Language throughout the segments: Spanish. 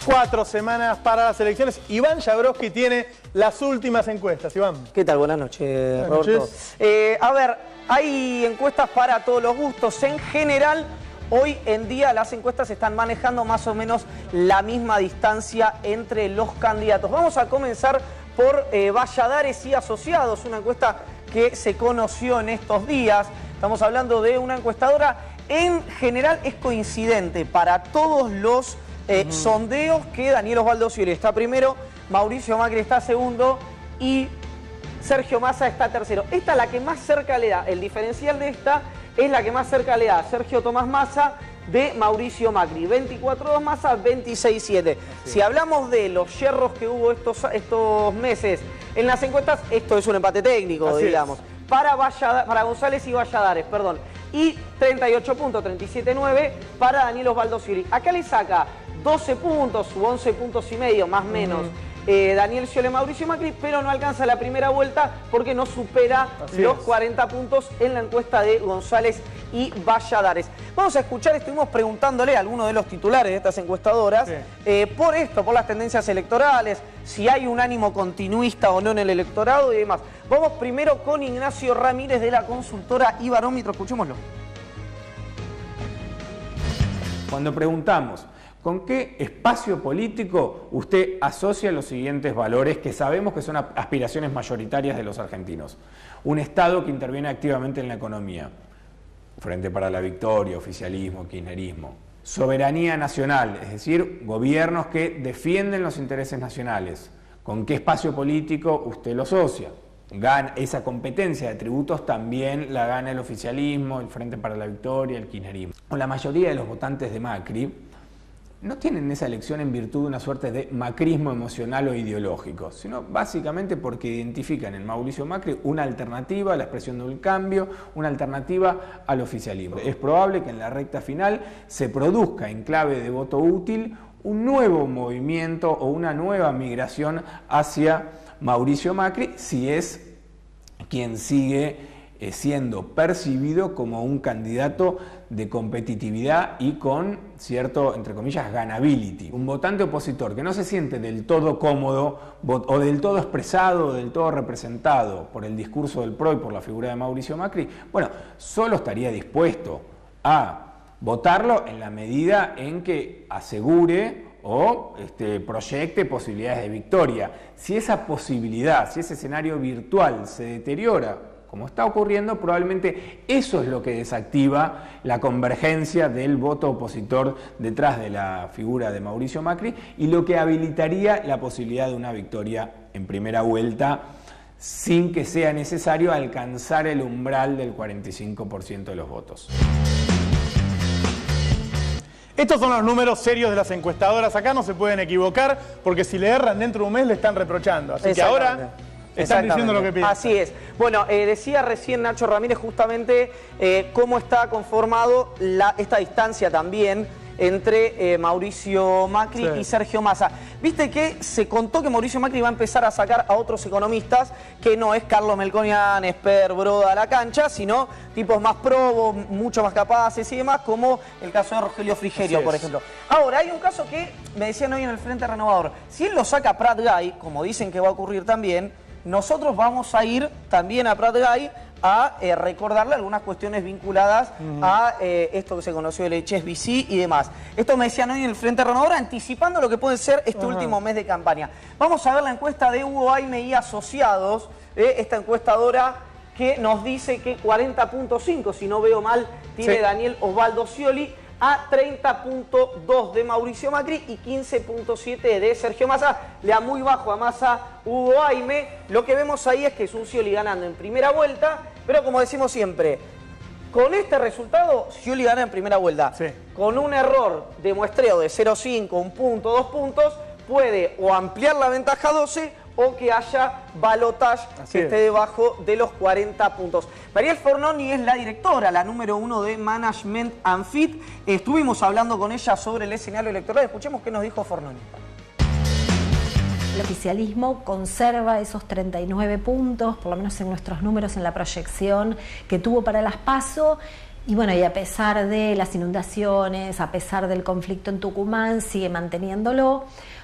4 semanas para las elecciones. Iván Jabrowski tiene las últimas encuestas. Iván. ¿Qué tal? Buenas noches, Buenas Roberto. noches. A ver, hay encuestas para todos los gustos. En general, hoy en día las encuestas están manejando más o menos la misma distancia entre los candidatos. Vamos a comenzar por Valladares y Asociados, una encuesta que se conoció en estos días. Estamos hablando de una encuestadora. En general es coincidente para todos los sondeos que Daniel Osvaldo Scioli está primero, Mauricio Macri está segundo y Sergio Massa está tercero. Esta es la que más cerca le da, el diferencial de esta es la que más cerca le da Sergio Tomás Massa de Mauricio Macri. 24-2 Massa, 26-7. Si hablamos de los yerros que hubo estos meses en las encuestas, esto es un empate técnico, así digamos. Para González y Valladares, perdón. Y 38 puntos, 37-9 para Daniel Osvaldo Scioli. Acá le saca 12 puntos u 11 puntos y medio, más o menos, Daniel Scioli, Mauricio Macri, pero no alcanza la primera vuelta porque no supera los 40 puntos en la encuesta de González y Valladares. Vamos a escuchar, estuvimos preguntándole a algunos de los titulares de estas encuestadoras por esto, por las tendencias electorales, si hay un ánimo continuista o no en el electorado y demás. Vamos primero con Ignacio Ramírez de la consultora Ibarómetro, escuchémoslo. Cuando preguntamos ¿con qué espacio político usted asocia los siguientes valores que sabemos que son aspiraciones mayoritarias de los argentinos? Un Estado que interviene activamente en la economía. Frente para la Victoria, oficialismo, kirchnerismo. Soberanía nacional, es decir, gobiernos que defienden los intereses nacionales. ¿Con qué espacio político usted lo asocia? Esa competencia de tributos también la gana el oficialismo, el Frente para la Victoria, el kirchnerismo. La mayoría de los votantes de Macri no tienen esa elección en virtud de una suerte de macrismo emocional o ideológico, sino básicamente porque identifican en Mauricio Macri una alternativa a la expresión de un cambio, una alternativa al oficialismo. Es probable que en la recta final se produzca en clave de voto útil un nuevo movimiento o una nueva migración hacia Mauricio Macri, si es quien sigue siendo percibido como un candidato de competitividad y con cierto, entre comillas, ganability. Un votante opositor que no se siente del todo cómodo o del todo expresado o del todo representado por el discurso del PRO y por la figura de Mauricio Macri, bueno, solo estaría dispuesto a votarlo en la medida en que asegure o proyecte posibilidades de victoria. Si esa posibilidad, si ese escenario virtual se deteriora, como está ocurriendo, probablemente eso es lo que desactiva la convergencia del voto opositor detrás de la figura de Mauricio Macri y lo que habilitaría la posibilidad de una victoria en primera vuelta sin que sea necesario alcanzar el umbral del 45% de los votos. Estos son los números serios de las encuestadoras. Acá no se pueden equivocar porque si le erran dentro de un mes le están reprochando. Así que ahora están diciendo lo que piensan. Así es. Bueno, decía recién Nacho Ramírez justamente cómo está conformado esta distancia también entre Mauricio Macri y Sergio Massa. Viste que se contó que Mauricio Macri va a empezar a sacar a otros economistas que no es Carlos Melconian, Esper, Broda a la cancha, sino tipos más probos, mucho más capaces y demás, como el caso de Rogelio Frigerio, por ejemplo. Ahora, hay un caso que me decían hoy en el Frente Renovador. Si él lo saca Prat Gay, como dicen que va a ocurrir también, nosotros vamos a ir también a Prat Gay a recordarle algunas cuestiones vinculadas a esto que se conoció del HSBC y demás. Esto me decían hoy en el Frente Renovador, anticipando lo que puede ser este último mes de campaña. Vamos a ver la encuesta de Hugo Aime y Asociados, esta encuestadora que nos dice que 40.5, si no veo mal, tiene Daniel Osvaldo Scioli, a 30.2 de Mauricio Macri y 15.7 de Sergio Massa. Le da muy bajo a Massa Hugo Aime. Lo que vemos ahí es que es un Scioli ganando en primera vuelta, pero como decimos siempre, con este resultado Scioli gana en primera vuelta. Con un error de muestreo de 0,5, 1 punto, 2 puntos, puede o ampliar la ventaja a 12 o que haya balotage que esté debajo de los 40 puntos. Mariel Fornoni es la directora, la número 1 de Management and Fit. Estuvimos hablando con ella sobre el escenario electoral. Escuchemos qué nos dijo Fornoni. El oficialismo conserva esos 39 puntos, por lo menos en nuestros números, en la proyección que tuvo para las PASO. Y bueno, y a pesar de las inundaciones, a pesar del conflicto en Tucumán, sigue manteniéndolo.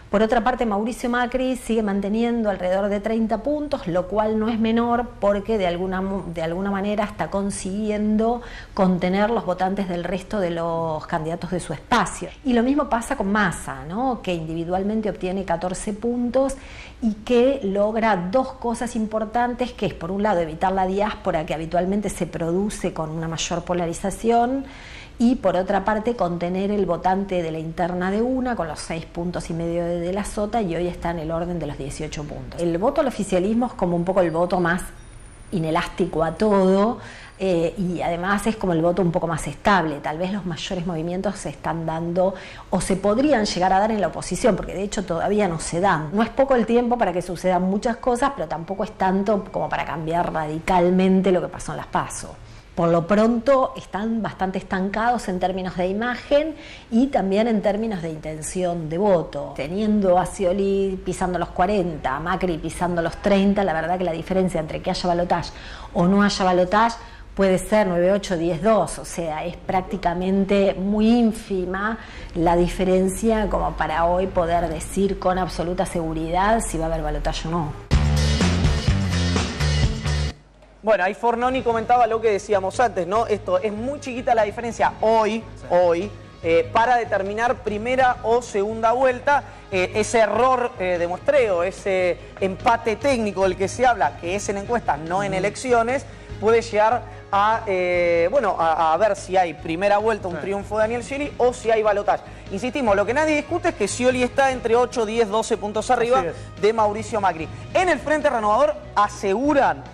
Por otra parte, Mauricio Macri sigue manteniendo alrededor de 30 puntos, lo cual no es menor porque de alguna manera está consiguiendo contener los votantes del resto de los candidatos de su espacio. Y lo mismo pasa con Massa, ¿no? Que individualmente obtiene 14 puntos y que logra dos cosas importantes, que es por un lado evitar la diáspora que habitualmente se produce con una mayor polarización, y por otra parte contener el votante de la interna de UNA con los 6,5 puntos de la Sota, y hoy está en el orden de los 18 puntos. El voto al oficialismo es como un poco el voto más inelástico a todo, y además es como el voto un poco más estable. Tal vez los mayores movimientos se están dando o se podrían llegar a dar en la oposición, porque de hecho todavía no se dan. No es poco el tiempo para que sucedan muchas cosas, pero tampoco es tanto como para cambiar radicalmente lo que pasó en las PASO. Por lo pronto están bastante estancados en términos de imagen y también en términos de intención de voto. Teniendo a Scioli pisando los 40, a Macri pisando los 30, la verdad que la diferencia entre que haya balotaje o no haya balotaje puede ser 9-8, 10-2, o sea, es prácticamente muy ínfima la diferencia como para hoy poder decir con absoluta seguridad si va a haber balotaje o no. Bueno, ahí Fornoni comentaba lo que decíamos antes, ¿no? Esto es muy chiquita la diferencia hoy, para determinar primera o segunda vuelta. Ese error de muestreo, ese empate técnico del que se habla, que es en encuestas, no en elecciones, puede llegar a, a ver si hay primera vuelta, un triunfo de Daniel Scioli, o si hay balotaje. Insistimos, lo que nadie discute es que Scioli está entre 8, 10, 12 puntos arriba de Mauricio Macri. En el Frente Renovador aseguran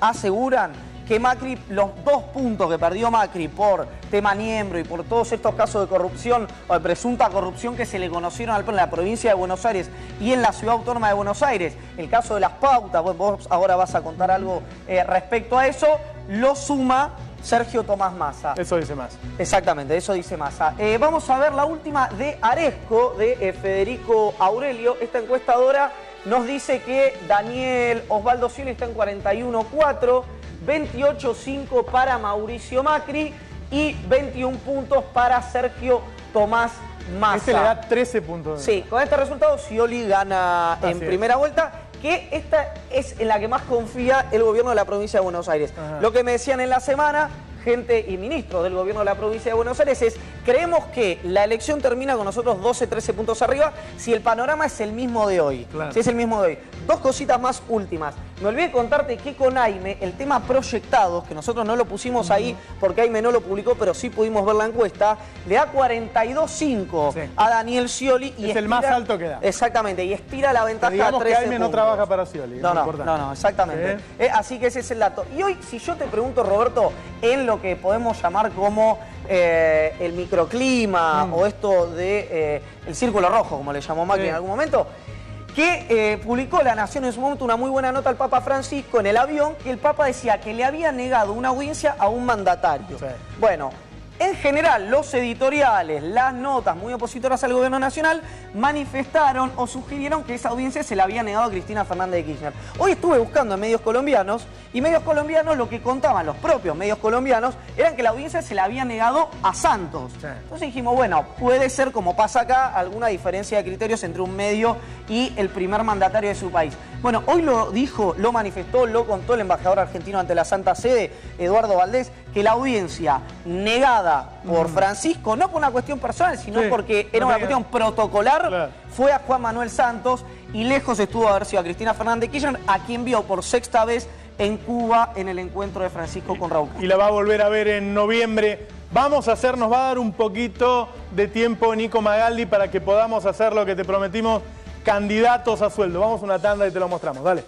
que Macri, los 2 puntos que perdió Macri por tema Niembro y por todos estos casos de corrupción o de presunta corrupción que se le conocieron en la provincia de Buenos Aires y en la Ciudad Autónoma de Buenos Aires, el caso de las pautas, vos ahora vas a contar algo respecto a eso, lo suma Sergio Tomás Massa. Eso dice Massa. Exactamente, eso dice Massa. Vamos a ver la última de Aresco, de Federico Aurelio. Esta encuestadora nos dice que Daniel Osvaldo Scioli está en 41,4, 28,5 para Mauricio Macri y 21 puntos para Sergio Tomás Massa. Este le da 13 puntos. Sí, con este resultado Scioli gana en primera vuelta, que esta es en la que más confía el gobierno de la provincia de Buenos Aires. Lo que me decían en la semana gente y ministros del gobierno de la provincia de Buenos Aires es: creemos que la elección termina con nosotros 12, 13 puntos arriba si el panorama es el mismo de hoy. Claro. Si es el mismo de hoy. Dos cositas más últimas. Me olvidé contarte que con Aime, el tema proyectados, que nosotros no lo pusimos ahí porque Aime no lo publicó, pero sí pudimos ver la encuesta, le da 42,5 a Daniel Scioli. Y es el más alto que da. Exactamente, y estira la ventaja a 13 puntos. Que Aime no trabaja para Scioli. No, exactamente. Así que ese es el dato. Y hoy, si yo te pregunto, Roberto, en lo que podemos llamar como el microclima o esto de el círculo rojo, como le llamó Macri en algún momento, que publicó La Nación en su momento una muy buena nota al Papa Francisco en el avión, que el Papa decía que le había negado una audiencia a un mandatario. Bueno, en general, los editoriales, las notas muy opositoras al gobierno nacional manifestaron o sugirieron que esa audiencia se la había negado a Cristina Fernández de Kirchner. Hoy estuve buscando en medios colombianos y medios colombianos lo que contaban, los propios medios colombianos, eran que la audiencia se la había negado a Santos. Entonces dijimos, bueno, puede ser, como pasa acá, alguna diferencia de criterios entre un medio y el primer mandatario de su país. Bueno, hoy lo dijo, lo manifestó, lo contó el embajador argentino ante la Santa Sede, Eduardo Valdés, que la audiencia negada por Francisco, no por una cuestión personal, sino porque era una cuestión protocolar, fue a Juan Manuel Santos, y lejos estuvo de haber sido a Cristina Fernández de Kirchner, a quien vio por 6ª vez en Cuba en el encuentro de Francisco con Raúl Castro. Y la va a volver a ver en noviembre. Nos va a dar un poquito de tiempo Nico Magaldi para que podamos hacer lo que te prometimos, candidatos a sueldo. Vamos a una tanda y te lo mostramos, dale.